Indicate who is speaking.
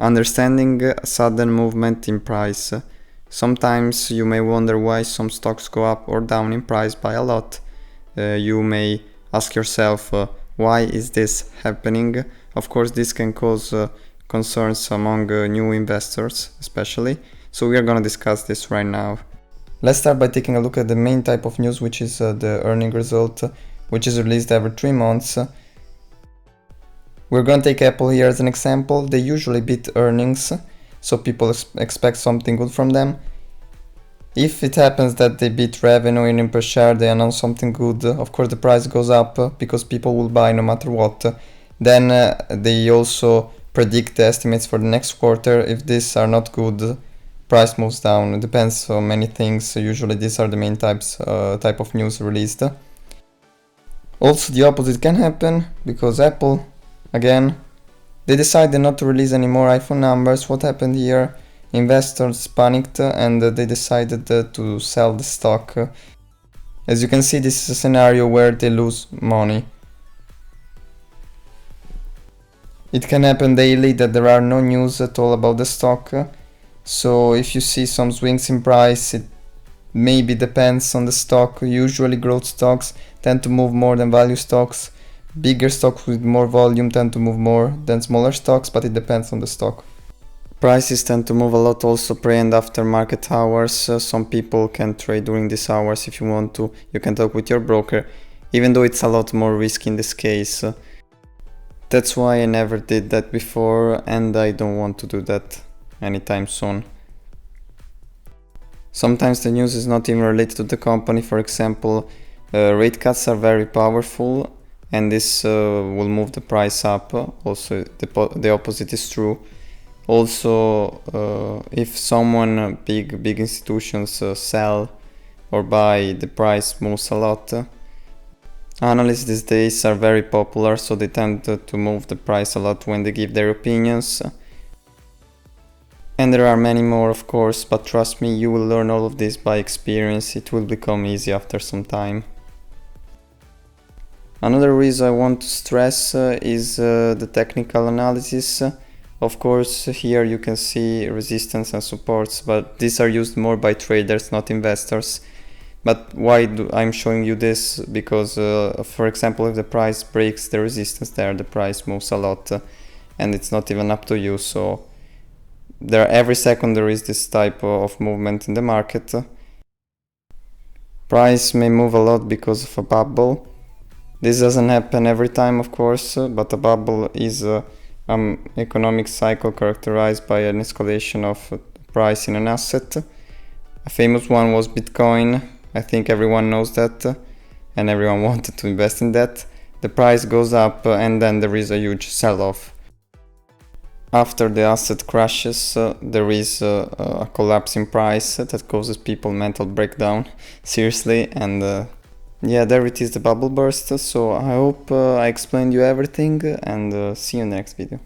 Speaker 1: Understanding a sudden movement in price. Sometimes you may wonder why some stocks go up or down in price by a lot. You may ask yourself, why is this happening? Of course, this can cause concerns among new investors, especially. So we are going to discuss this right now. Let's start by taking a look at the main type of news, which is the earning result, which is released every 3 months. We're going to take Apple here as an example. They usually beat earnings, so people expect something good from them. If it happens that they beat revenue, earnings per share, they announce something good, of course the price goes up because people will buy no matter what. Then they also predict the estimates for the next quarter. If these are not good, price moves down. It depends on many things. Usually these are the main type of news released. Also the opposite can happen because Apple, again, they decided not to release any more iPhone numbers. What happened here? Investors panicked and they decided to sell the stock. As you can see, this is a scenario where they lose money. It can happen daily that there are no news at all about the stock. So if you see some swings in price, it maybe depends on the stock. Usually growth stocks tend to move more than value stocks. Bigger stocks with more volume tend to move more than smaller stocks, but it depends on the stock. Prices tend to move a lot also pre and after market hours. Some people can trade during these hours if you want to. You can talk with your broker, even though it's a lot more risky in this case. That's why I never did that before and I don't want to do that anytime soon. Sometimes the news is not even related to the company. For example, rate cuts are very powerful and this will move the price up. Also the opposite is true. Also, if someone, big institutions sell or buy, the price moves a lot. Analysts these days are very popular, so they tend to move the price a lot when they give their opinions. And there are many more, of course, but trust me, you will learn all of this by experience. It will become easy after some time. Another reason I want to stress is the technical analysis. Of course, here you can see resistance and supports, but these are used more by traders, not investors. But why I'm showing you this? Because, for example, if the price breaks the resistance there, the price moves a lot, and it's not even up to you. So every second there is this type of movement in the market. Price may move a lot because of a bubble. This doesn't happen every time, of course, but a bubble is an economic cycle characterized by an escalation of price in an asset. A famous one was Bitcoin. I think everyone knows that, and everyone wanted to invest in that. The price goes up and then there is a huge sell-off. After the asset crashes, there is a collapse in price that causes people mental breakdown, seriously, and yeah, there it is, the bubble burst. So I hope I explained you everything, and see you next video.